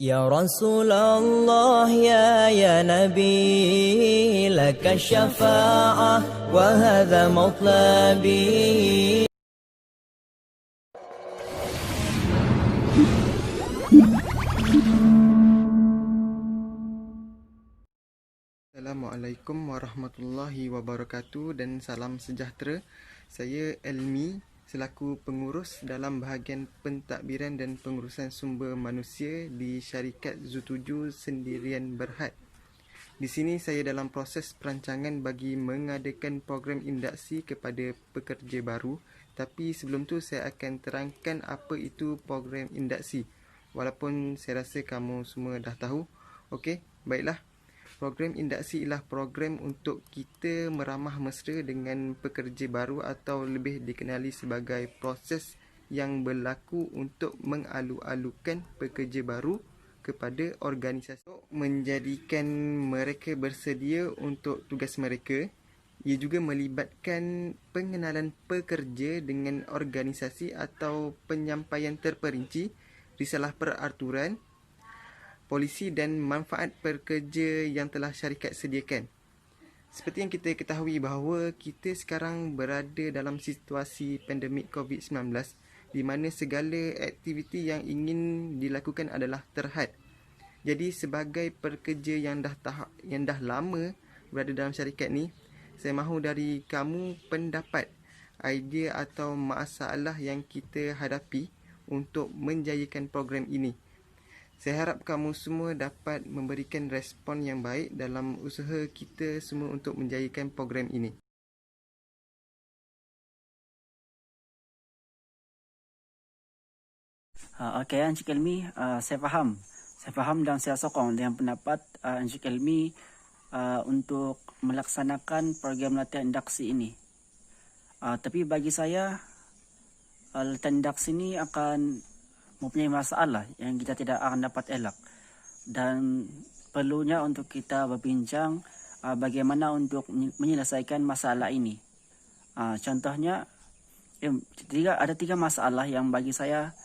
يا رسول الله يا نبي لك الشفاعة وهذا مطلبي. Assalamualaikum warahmatullahi wabarakatuh dan salam sejahtera. Saya Elmi selaku pengurus dalam bahagian pentadbiran dan pengurusan sumber manusia di syarikat Zu7 Sendirian Berhad. Di sini saya dalam proses perancangan bagi mengadakan program induksi kepada pekerja baru. Tapi sebelum tu saya akan terangkan apa itu program induksi. Walaupun saya rasa kamu semua dah tahu. Okey, baiklah. Program induksi ialah program untuk kita meramah mesra dengan pekerja baru atau lebih dikenali sebagai proses yang berlaku untuk mengalu-alukan pekerja baru kepada organisasi untuk menjadikan mereka bersedia untuk tugas mereka. Ia juga melibatkan pengenalan pekerja dengan organisasi atau penyampaian terperinci risalah peraturan polisi dan manfaat pekerja yang telah syarikat sediakan. Seperti yang kita ketahui bahawa kita sekarang berada dalam situasi pandemik COVID-19 di mana segala aktiviti yang ingin dilakukan adalah terhad. Jadi sebagai pekerja yang dah lama berada dalam syarikat ni, saya mahu dari kamu pendapat, idea atau masalah yang kita hadapi untuk menjayakan program ini. Saya harap kamu semua dapat memberikan respon yang baik dalam usaha kita semua untuk menjayakan program ini. Okey, Encik Elmi, saya faham dan saya sokong dengan pendapat Encik Elmi untuk melaksanakan program latihan induksi ini. Tapi bagi saya, latihan induksi ini akan mempunyai masalah yang kita tidak akan dapat elak, dan perlunya untuk kita berbincang bagaimana untuk menyelesaikan masalah ini. Contohnya, ada tiga masalah yang bagi saya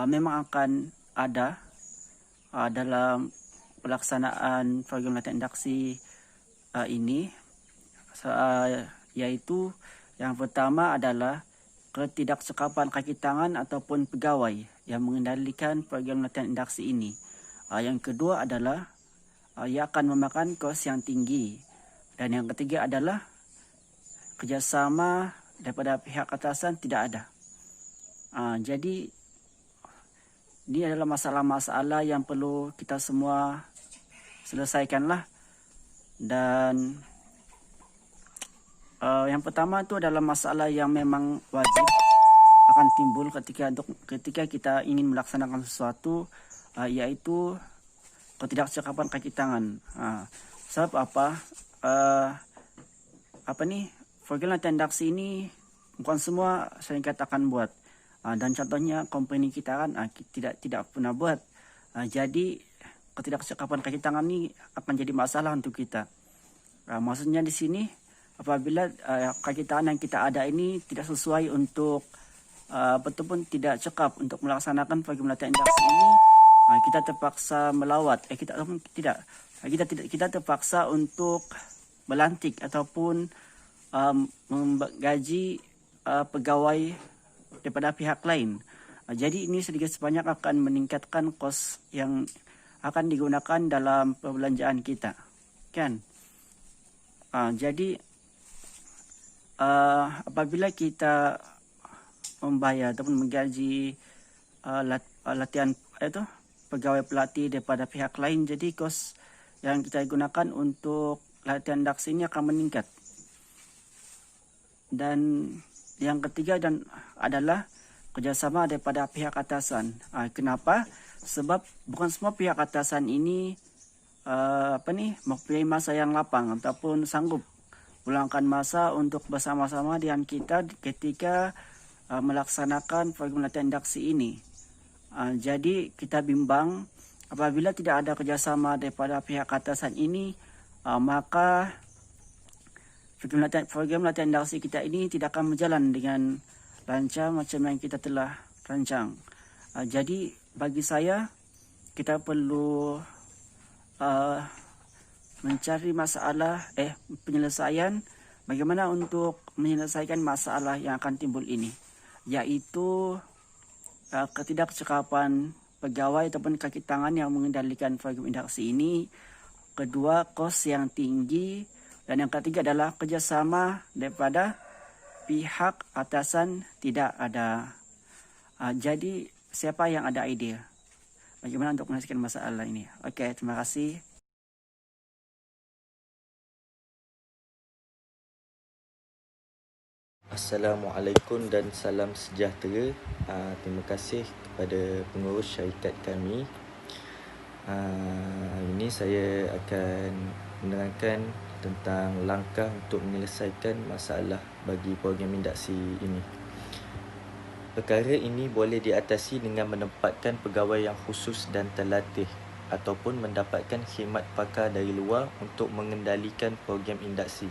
memang akan ada dalam pelaksanaan program latihan induksi ini, yaitu yang pertama adalah ketidakcekapan kaki tangan ataupun pegawai yang mengendalikan program latihan induksi ini. Yang kedua adalah ia akan memakan kos yang tinggi. Dan yang ketiga adalah kerjasama daripada pihak atasan tidak ada. Jadi ini adalah masalah-masalah yang perlu kita semua selesaikanlah. Dan yang pertama itu adalah masalah yang memang wajib akan timbul ketika kita ingin melaksanakan sesuatu, yaitu ketidakcekapan kaki tangan. Sebab apa? Program latihan induksi ini bukan semua syarikat akan buat. Dan contohnya company kita kan tidak pernah buat. Jadi ketidakcekapan kaki tangan ini akan jadi masalah untuk kita. Maksudnya di sini, apabila kaki tangan yang kita ada ini tidak sesuai untuk betul-betul tidak cekap untuk melaksanakan program latihan induksi ini, kita terpaksa melawat. Kita terpaksa untuk melantik ataupun menggaji pegawai daripada pihak lain. Jadi ini sedikit sebanyak akan meningkatkan kos yang akan digunakan dalam perbelanjaan kita, kan? Jadi apabila kita membayar ataupun menggaji latihan pegawai pelatih daripada pihak lain, jadi kos yang kita gunakan untuk latihan induksi ini akan meningkat. Dan yang ketiga adalah kerjasama daripada pihak atasan. Kenapa? Sebab bukan semua pihak atasan ini mempunyai masa yang lapang ataupun sanggup meluangkan masa untuk bersama-sama dengan kita ketika melaksanakan program latihan induksi ini. Jadi kita bimbang apabila tidak ada kerjasama daripada pihak atasan ini, maka program latihan induksi kita ini tidak akan berjalan dengan lancar macam yang kita telah rancang. Jadi bagi saya, kita perlu mencari penyelesaian bagaimana untuk menyelesaikan masalah yang akan timbul ini, yaitu ketidakcukupan pegawai ataupun kaki tangan yang mengendalikan program induksi ini. Kedua, kos yang tinggi. Dan yang ketiga adalah kerjasama daripada pihak atasan tidak ada. Jadi siapa yang ada idea bagaimana untuk menyelesaikan masalah ini? Oke, terima kasih. Assalamualaikum dan salam sejahtera. Terima kasih kepada pengurus syarikat kami. Hari ini saya akan menerangkan tentang langkah untuk menyelesaikan masalah bagi program induksi ini. Perkara ini boleh diatasi dengan menempatkan pegawai yang khusus dan terlatih ataupun mendapatkan khidmat pakar dari luar untuk mengendalikan program induksi.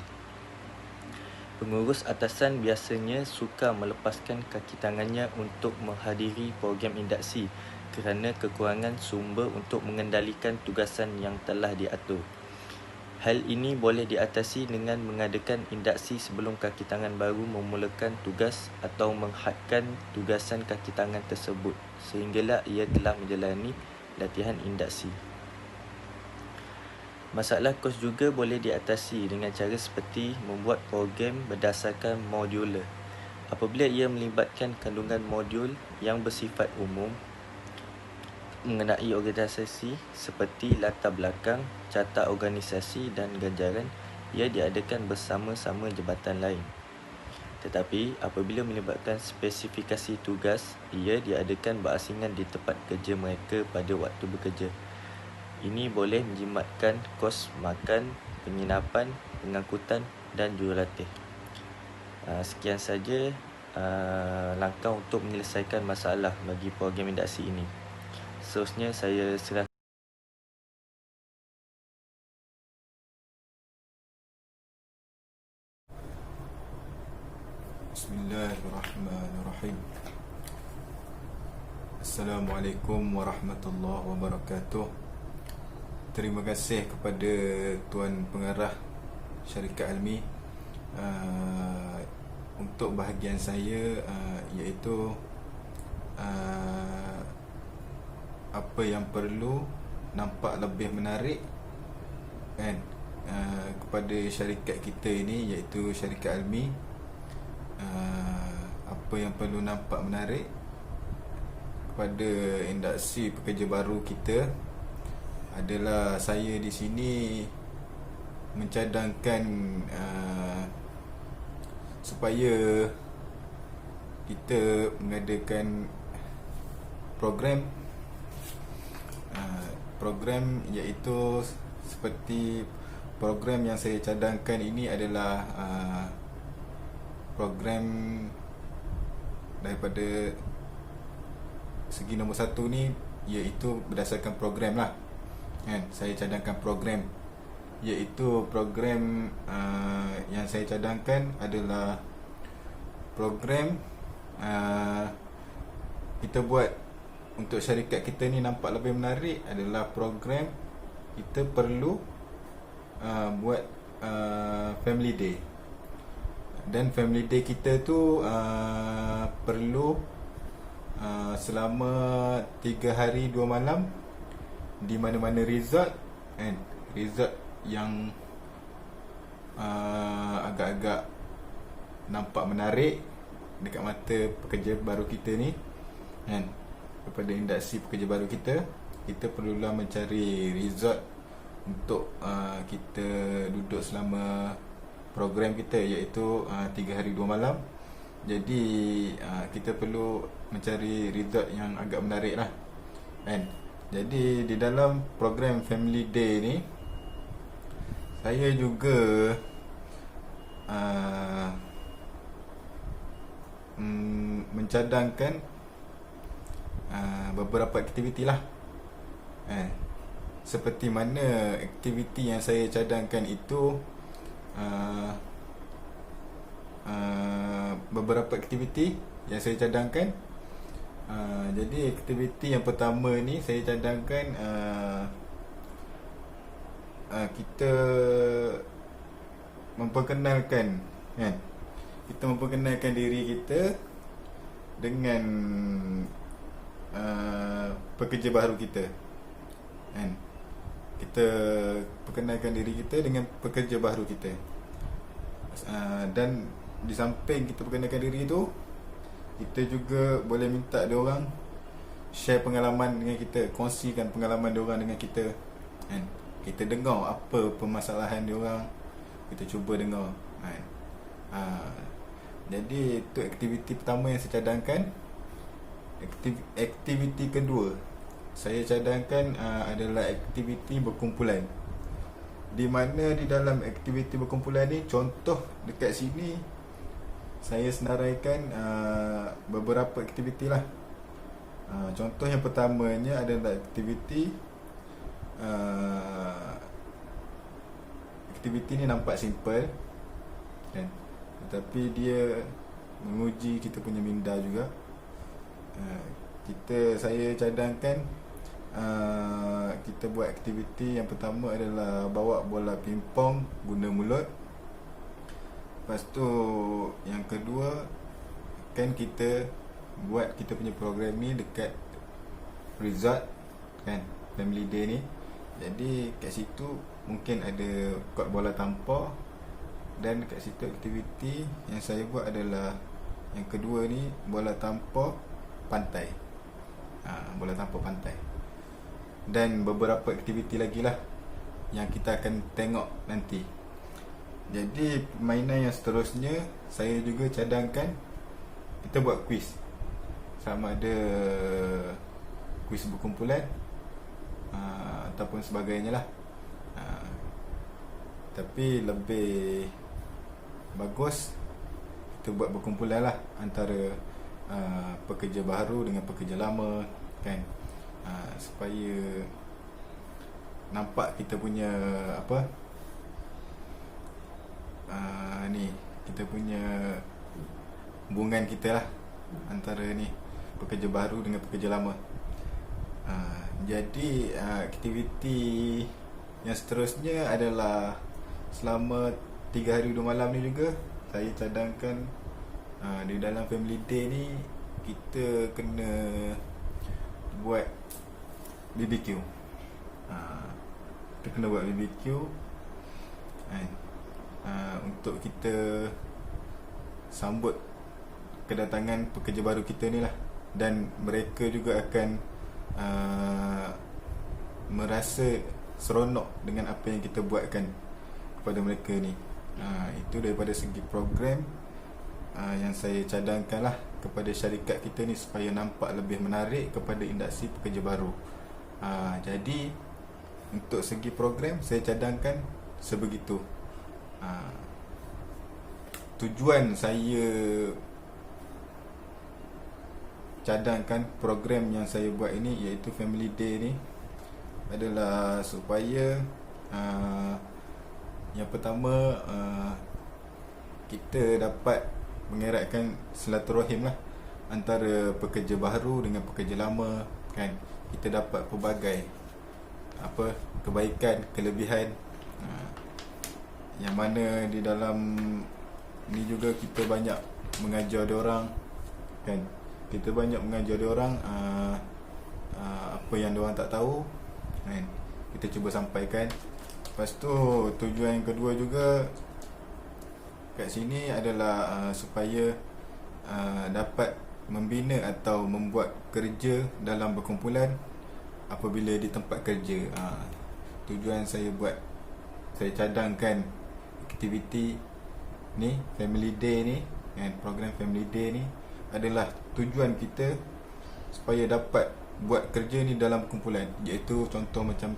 Pengurus atasan biasanya suka melepaskan kaki tangannya untuk menghadiri program induksi kerana kekurangan sumber untuk mengendalikan tugasan yang telah diatur. Hal ini boleh diatasi dengan mengadakan induksi sebelum kaki tangan baru memulakan tugas atau menghadkan tugasan kaki tangan tersebut sehinggalah ia telah menjalani latihan induksi. Masalah kos juga boleh diatasi dengan cara seperti membuat program berdasarkan modular. Apabila ia melibatkan kandungan modul yang bersifat umum mengenai organisasi seperti latar belakang, carta organisasi dan ganjaran, ia diadakan bersama-sama jabatan lain. Tetapi apabila melibatkan spesifikasi tugas, ia diadakan berasingan di tempat kerja mereka pada waktu bekerja. Ini boleh menjimatkan kos makan, penginapan, pengangkutan dan jurulatih. Sekian saja langkah untuk menyelesaikan masalah bagi program induksi ini. Seterusnya saya serah. Bismillahirrahmanirrahim. Assalamualaikum warahmatullahi wabarakatuh. Terima kasih kepada Tuan Pengarah Syarikat Almi. Untuk bahagian saya iaitu apa yang perlu nampak lebih menarik kan kepada syarikat kita ini, iaitu Syarikat Almi. Apa yang perlu nampak menarik kepada induksi pekerja baru kita adalah saya di sini mencadangkan supaya kita mengadakan program iaitu seperti program yang saya cadangkan ini adalah program daripada segi nombor satu ni, iaitu berdasarkan program lah kan. Saya cadangkan program, iaitu program yang saya cadangkan adalah program kita buat untuk syarikat kita ni nampak lebih menarik adalah program kita perlu buat family day. Dan family day kita tu perlu selama 3 hari 2 malam di mana-mana resort kan. Resort yang agak-agak nampak menarik dekat mata pekerja baru kita ni kan. Kepada induksi pekerja baru kita perlulah mencari resort untuk kita duduk selama program kita, iaitu 3 hari 2 malam. Jadi kita perlu mencari resort yang agak menarik lah kan. Jadi di dalam program Family Day ni, saya juga mencadangkan beberapa aktiviti lah seperti mana aktiviti yang saya cadangkan itu, beberapa aktiviti yang saya cadangkan Jadi aktiviti yang pertama ni saya cadangkan kita memperkenalkan, kan? Kita memperkenalkan diri kita dengan pekerja baru kita, kan? Kita perkenalkan diri kita dengan pekerja baru kita. Dan di samping kita perkenalkan diri tu, kita juga boleh minta diorang share pengalaman dengan kita, kongsikan pengalaman diorang dengan kita, kan? Kita dengar apa permasalahan diorang, kita cuba dengar, kan? Jadi itu aktiviti pertama yang saya cadangkan. Aktiviti kedua saya cadangkan adalah aktiviti berkumpulan, di mana di dalam aktiviti berkumpulan ni, contoh dekat sini saya senaraikan beberapa aktiviti lah. Contoh yang pertamanya adalah aktiviti ni nampak simple, kan? Tetapi dia menguji kita punya minda juga. Saya cadangkan kita buat aktiviti yang pertama adalah bawa bola pingpong guna mulut. Lepas tu yang kedua, kan kita buat kita punya program ni dekat resort, kan, family day ni. Jadi kat situ mungkin ada kod bola tampar, dan kat situ aktiviti yang saya buat adalah yang kedua ni, bola tampar pantai. Bola tampar pantai. Dan beberapa aktiviti lagi lah yang kita akan tengok nanti. Jadi permainan yang seterusnya saya juga cadangkan kita buat kuis, sama ada kuis berkumpulan ataupun sebagainya lah. Tapi lebih bagus kita buat berkumpulan lah, antara pekerja baru dengan pekerja lama, kan? Supaya nampak kita punya kita punya hubungan kita lah antara ni pekerja baru dengan pekerja lama. Jadi aktiviti yang seterusnya adalah selama 3 hari 2 malam ni juga saya cadangkan di dalam family day ni kita kena buat BBQ. Kita kena buat BBQ, kan? Untuk kita sambut kedatangan pekerja baru kita ni lah. Dan mereka juga akan merasa seronok dengan apa yang kita buatkan kepada mereka ni. Itu daripada segi program yang saya cadangkan lah kepada syarikat kita ni, supaya nampak lebih menarik kepada induksi pekerja baru. Jadi untuk segi program saya cadangkan sebegitu. Tujuan saya cadangkan program yang saya buat ini, iaitu family day ni, adalah supaya yang pertama kita dapat mengeratkan silaturahim lah antara pekerja baru dengan pekerja lama, kan? Kita dapat pelbagai kebaikan, kelebihan, yang mana di dalam ni juga kita banyak mengajar diorang, kan? Kita banyak mengajar diorang apa yang diorang tak tahu, kan? Kita cuba sampaikan. Lepas tu tujuan yang kedua juga kat sini adalah supaya dapat membina atau membuat kerja dalam berkumpulan apabila di tempat kerja. Tujuan saya cadangkan aktiviti ni, family day ni, kan, program family day ni adalah tujuan kita supaya dapat buat kerja ni dalam kumpulan. Iaitu contoh macam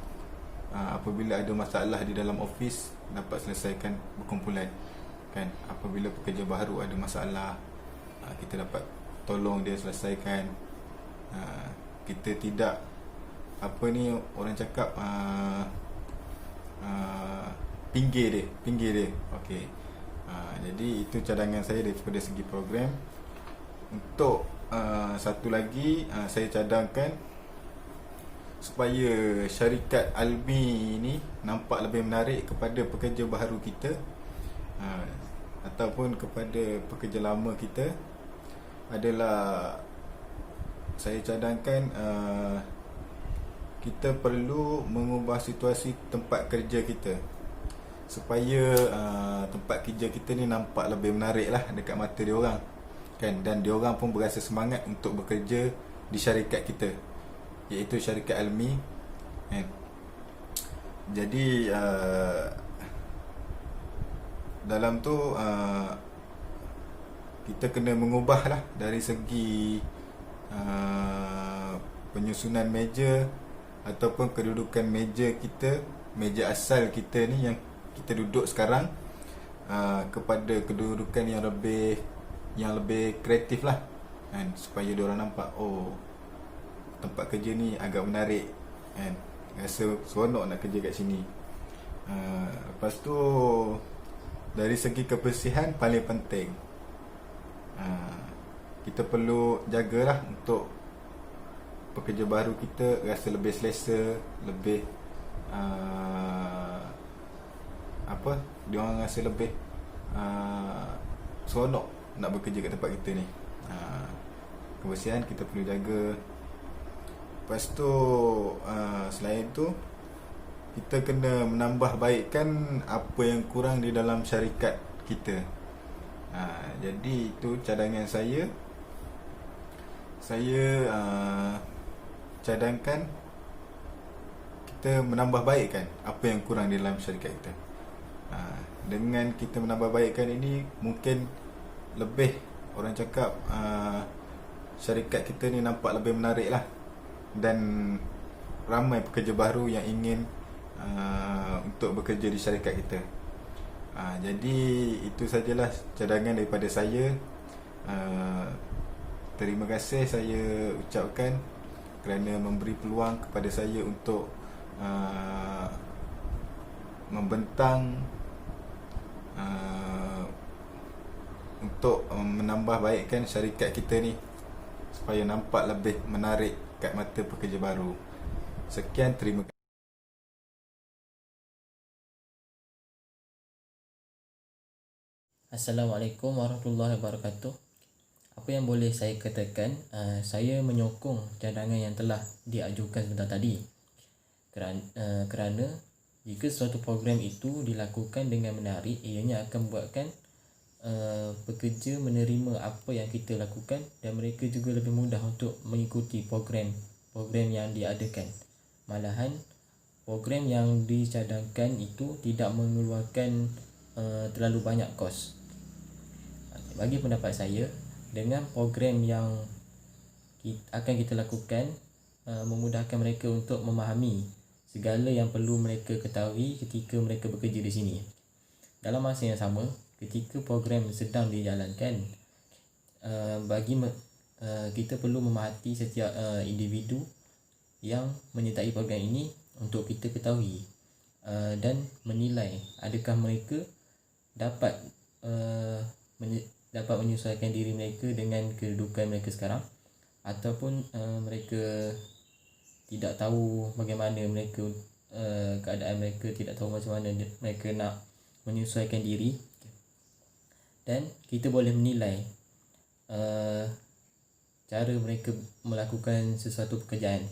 apabila ada masalah di dalam office, dapat selesaikan berkumpulan, kan? Apabila pekerja baru ada masalah, kita dapat tolong dia selesaikan. Kita tidak orang cakap pinggir dia. Okey. Jadi itu cadangan saya daripada segi program. Untuk satu lagi saya cadangkan supaya syarikat Almi ni nampak lebih menarik kepada pekerja baharu kita, ataupun kepada pekerja lama kita, adalah saya cadangkan kita perlu mengubah situasi tempat kerja kita supaya tempat kerja kita ni nampak lebih menarik lah dekat mata diorang kan, dan diorang pun berasa semangat untuk bekerja di syarikat kita, iaitu syarikat Almi kan. Jadi dalam tu kita kena mengubah lah dari segi penyusunan meja ataupun kedudukan meja kita, meja asal kita ni yang kita duduk sekarang, kepada kedudukan yang lebih kreatif lah kan, supaya diorang nampak tempat kerja ni agak menarik kan, rasa seronok nak kerja kat sini. Lepas tu dari segi kebersihan paling penting, kita perlu jagalah untuk pekerja baru kita rasa lebih selesa, lebih diorang rasa lebih seronok nak bekerja kat tempat kita ni. Kebersihan kita perlu jaga. Lepas tu selain tu kita kena menambah baikkan apa yang kurang di dalam syarikat kita. Jadi itu cadangan saya. Saya cadangkan kita menambah baikkan apa yang kurang di dalam syarikat kita. Dengan kita menambah baikkan ini, mungkin lebih orang cakap syarikat kita ni nampak lebih menarik lah, dan ramai pekerja baru yang ingin untuk bekerja di syarikat kita. Jadi itu sajalah cadangan daripada saya. Terima kasih saya ucapkan kerana memberi peluang kepada saya untuk membentang, untuk menambah baikkan syarikat kita ni supaya nampak lebih menarik kat mata pekerja baru. Sekian, terima kasih. Assalamualaikum warahmatullahi wabarakatuh. Apa yang boleh saya katakan, saya menyokong cadangan yang telah diajukan sebentar tadi, kerana jika suatu program itu dilakukan dengan menarik, ianya akan membuatkan pekerja menerima apa yang kita lakukan, dan mereka juga lebih mudah untuk mengikuti program yang diadakan. Malahan program yang dicadangkan itu tidak mengeluarkan terlalu banyak kos. Bagi pendapat saya, dengan program yang akan kita lakukan, memudahkan mereka untuk memahami segala yang perlu mereka ketahui ketika mereka bekerja di sini. Dalam masa yang sama, ketika program sedang dijalankan, kita perlu memahati setiap individu yang menyertai program ini untuk kita ketahui dan menilai adakah mereka dapat menyesuaikan diri mereka dengan kedudukan mereka sekarang, ataupun mereka tidak tahu bagaimana mereka keadaan mereka, tidak tahu macam mana mereka nak menyesuaikan diri, dan kita boleh menilai cara mereka melakukan sesuatu pekerjaan.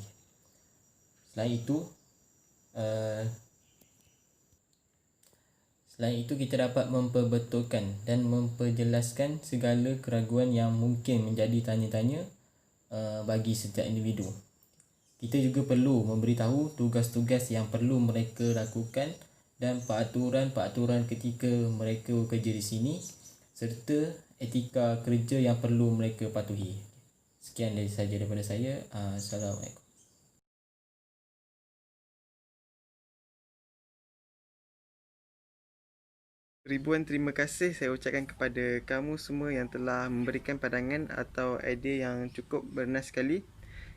Selain itu kita dapat memperbetulkan dan memperjelaskan segala keraguan yang mungkin menjadi tanya-tanya bagi setiap individu. Kita juga perlu memberitahu tugas-tugas yang perlu mereka lakukan dan peraturan-peraturan ketika mereka bekerja di sini, serta etika kerja yang perlu mereka patuhi. Sekian sahaja daripada saya. Assalamualaikum. Ribuan terima kasih saya ucapkan kepada kamu semua yang telah memberikan pandangan atau idea yang cukup bernas sekali.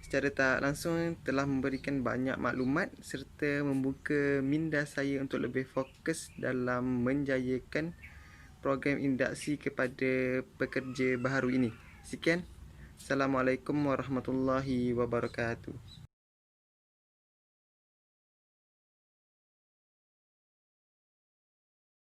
Secara tak langsung telah memberikan banyak maklumat serta membuka minda saya untuk lebih fokus dalam menjayakan program induksi kepada pekerja baharu ini. Sekian. Assalamualaikum warahmatullahi wabarakatuh.